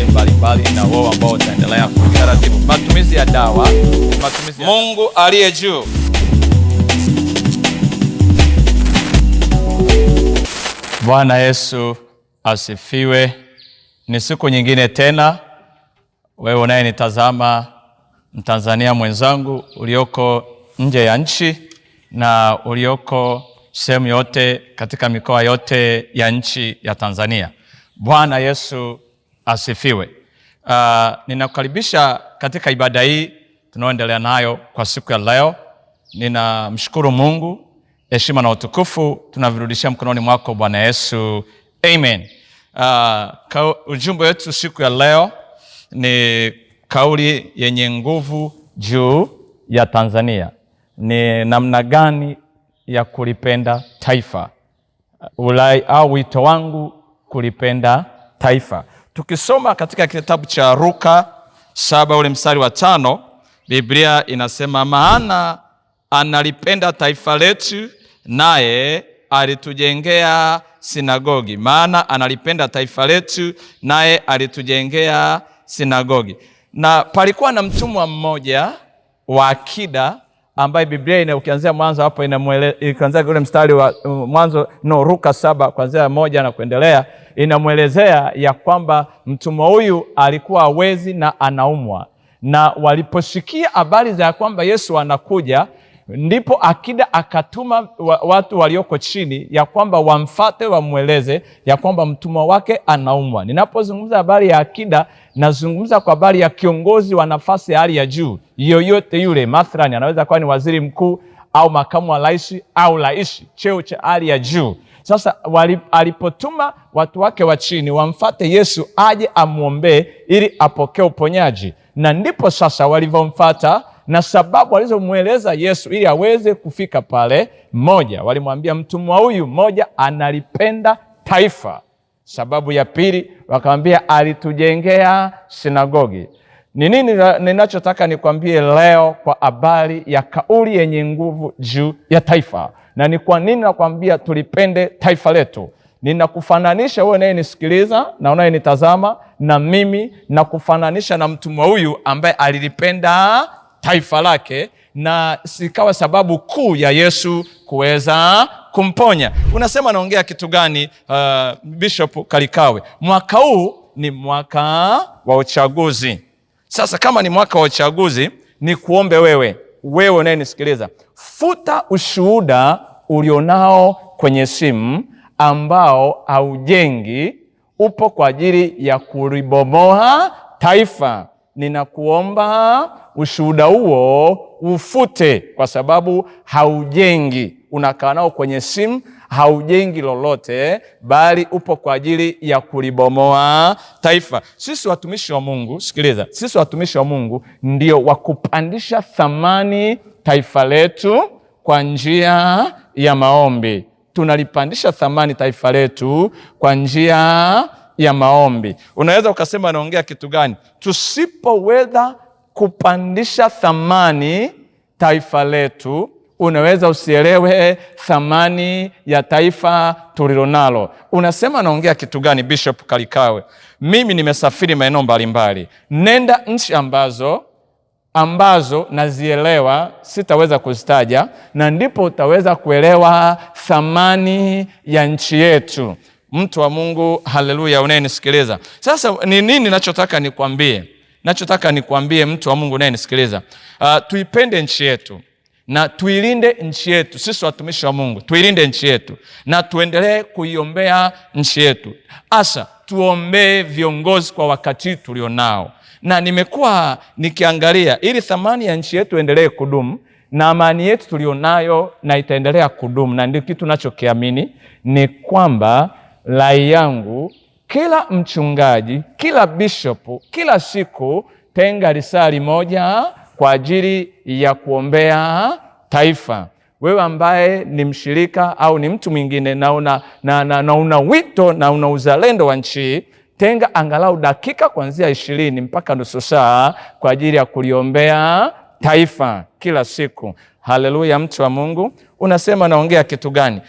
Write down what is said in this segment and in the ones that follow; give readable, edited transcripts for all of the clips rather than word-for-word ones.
mbalimbali na wao ambao utaendelea kutaratibu. Matumizi ya dawa, Mungu aliye juu. Bwana Yesu asifiwe. Ni siku nyingine tena, wewe unayenitazama, Mtanzania mwenzangu ulioko nje ya nchi na ulioko sehemu yote katika mikoa yote ya nchi ya Tanzania. Bwana Yesu asifiwe. Ninakukaribisha katika ibada hii tunaoendelea nayo kwa siku ya leo. Ninamshukuru Mungu, heshima na utukufu tunavirudishia mkononi mwako Bwana Yesu. Amen. Ujumbe wetu siku ya leo ni kauli yenye nguvu juu ya Tanzania. Ni namna gani ya kulipenda taifa, au wito wangu kulipenda taifa. Tukisoma katika kitabu cha Luka 7 ule mstari wa 5, Biblia inasema, maana analipenda taifa letu naye alitujengea sinagogi. Maana analipenda taifa letu naye alitujengea sinagogi. Na palikuwa na mtumwa mmoja wa akida ambaye Biblia ukianzia mwanzo hapo ikianzia ule mstari wa mwanzo Luka 7 kuanzia 1 na kuendelea, inamuelezea ya kwamba mtumwa huyu alikuwa hawezi na anaumwa. Na waliposikia habari za kwamba Yesu anakuja, ndipo akida akatuma watu walioko chini ya kwamba wamfate, wamweleze ya kwamba mtumwa wake anaumwa. Ninapozungumza habari ya akida, nazungumza kwa habari ya kiongozi wa nafasi ya hali ya juu yoyote yule. Mathalani anaweza kuwa ni waziri mkuu au makamu wa rais au rais, cheo cha hali ya juu. Sasa alipotuma watu wake wa chini wamfate Yesu aje amwombee ili apokee uponyaji, na ndipo sasa walivyomfata na sababu walizomweleza Yesu ili aweze kufika pale, moja, walimwambia mtumwa huyu moja analipenda taifa. Sababu ya pili wakamwambia alitujengea sinagogi. Ni nini ninachotaka nikwambie leo kwa habari ya kauli yenye nguvu juu ya taifa? Na ni kwa nini nakwambia tulipende taifa letu? Ninakufananisha wewe unayenisikiliza na unayenitazama na mimi, na kufananisha na mtumwa huyu ambaye alilipenda taifa lake, na sikawa sababu kuu ya Yesu kuweza kumponya. Unasema naongea kitu gani, Bishop Kalikawe? Mwaka huu ni mwaka wa uchaguzi. Sasa kama ni mwaka wa uchaguzi, ni kuombe wewe unayenisikiliza, futa ushuhuda ulionao kwenye simu ambao haujengi, upo kwa ajili ya kulibomoa taifa. Ninakuomba ushuhuda huo ufute, kwa sababu haujengi. Unakaa nao kwenye simu, haujengi lolote, bali upo kwa ajili ya kulibomoa taifa. Sisi watumishi wa Mungu, sikiliza, sisi watumishi wa Mungu ndio wakupandisha thamani taifa letu kwa njia ya maombi. Tunalipandisha thamani taifa letu kwa njia ya maombi. Unaweza ukasema naongea kitu gani? Tusipoweza kupandisha thamani taifa letu, unaweza usielewe thamani ya taifa tulilonalo. Unasema naongea kitu gani, Bishop Kalikawe? Mimi nimesafiri maeneo mbalimbali. Nenda nchi ambazo nazielewa, sitaweza kuzitaja, na ndipo utaweza kuelewa thamani ya nchi yetu. Mtu wa Mungu, haleluya, unayenisikiliza. Sasa ni nini ninachotaka nikwambie? Nachotaka nikwambie mtu wa Mungu unayenisikiliza, tuipende nchi yetu na tuilinde nchi yetu. Sisi watumishi wa Mungu tuilinde nchi yetu na tuendelee kuiombea nchi yetu. Asa tuombee viongozi kwa wakati tulionao. Na nimekuwa nikiangalia ili thamani ya nchi yetu endelee kudumu na amani yetu tulionayo na itaendelea kudumu, na ndio kitu nachokiamini, ni kwamba rai yangu, kila mchungaji, kila bishopu, kila siku tenga risali moja kwa ajili ya kuombea taifa. Wewe ambaye ni mshirika au ni mtu mwingine na una wito na una uzalendo wa nchi, tenga angalau dakika kuanzia 20 mpaka nusu saa kwa ajili ya kuliombea taifa kila siku. Haleluya, mtu wa Mungu. Unasema naongea kitu gani?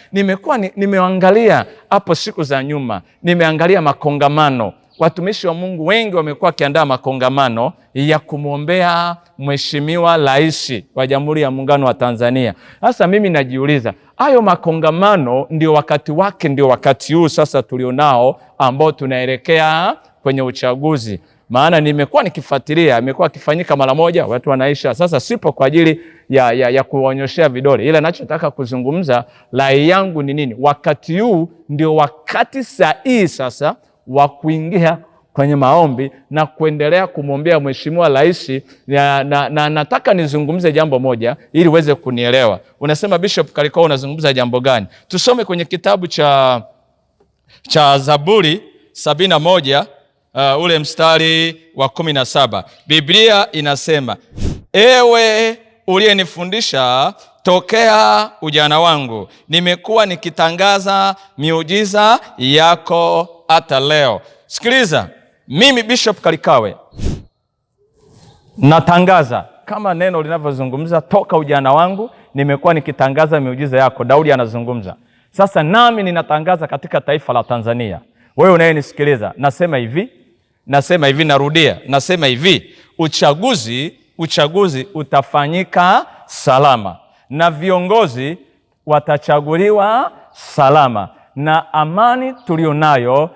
Nimeangalia hapo siku za nyuma, nimeangalia makongamano watumishi wa Mungu wengi wamekuwa wakiandaa makongamano ya kumwombea Mheshimiwa Rais wa Jamhuri ya Muungano wa Tanzania. Sasa mimi najiuliza, hayo makongamano ndio wakati wake, ndio wakati huu sasa tulionao ambao tunaelekea kwenye uchaguzi. Maana nimekuwa nikifuatilia, imekuwa akifanyika mara moja, watu wanaisha. Sasa sipo kwa ajili ya kuonyoshea vidole, ila ninachotaka kuzungumza, rai yangu ni nini? Wakati huu ndio wakati sahihi sasa wa kuingia kwenye maombi na kuendelea kumwombea Mheshimiwa Rais. Na nataka nizungumze jambo moja ili uweze kunielewa. Unasema Bishop Kalikao, unazungumza jambo gani? Tusome kwenye kitabu cha Zaburi 71 ule mstari wa 17. Biblia inasema, ewe uliyenifundisha tokea ujana wangu, nimekuwa nikitangaza miujiza yako hata leo. Sikiliza, mimi Bishop Kalikawe natangaza kama neno linavyozungumza, toka ujana wangu nimekuwa nikitangaza miujiza yako. Daudi anazungumza. Sasa nami ninatangaza katika taifa la Tanzania. Wewe unayenisikiliza, nasema hivi, narudia, nasema hivi, uchaguzi utafanyika salama na viongozi watachaguliwa salama, na amani tulionayo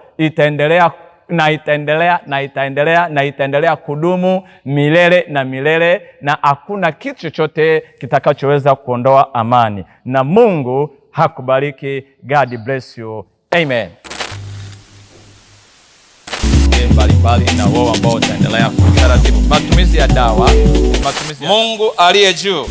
itaendelea kudumu milele na milele, na hakuna kitu chochote kitakachoweza kuondoa amani. Na Mungu hakubariki. God bless you. Amen. Mbalimbali na wao ambao utaendelea kwa taratibu. Matumizi ya dawa, Mungu aliye juu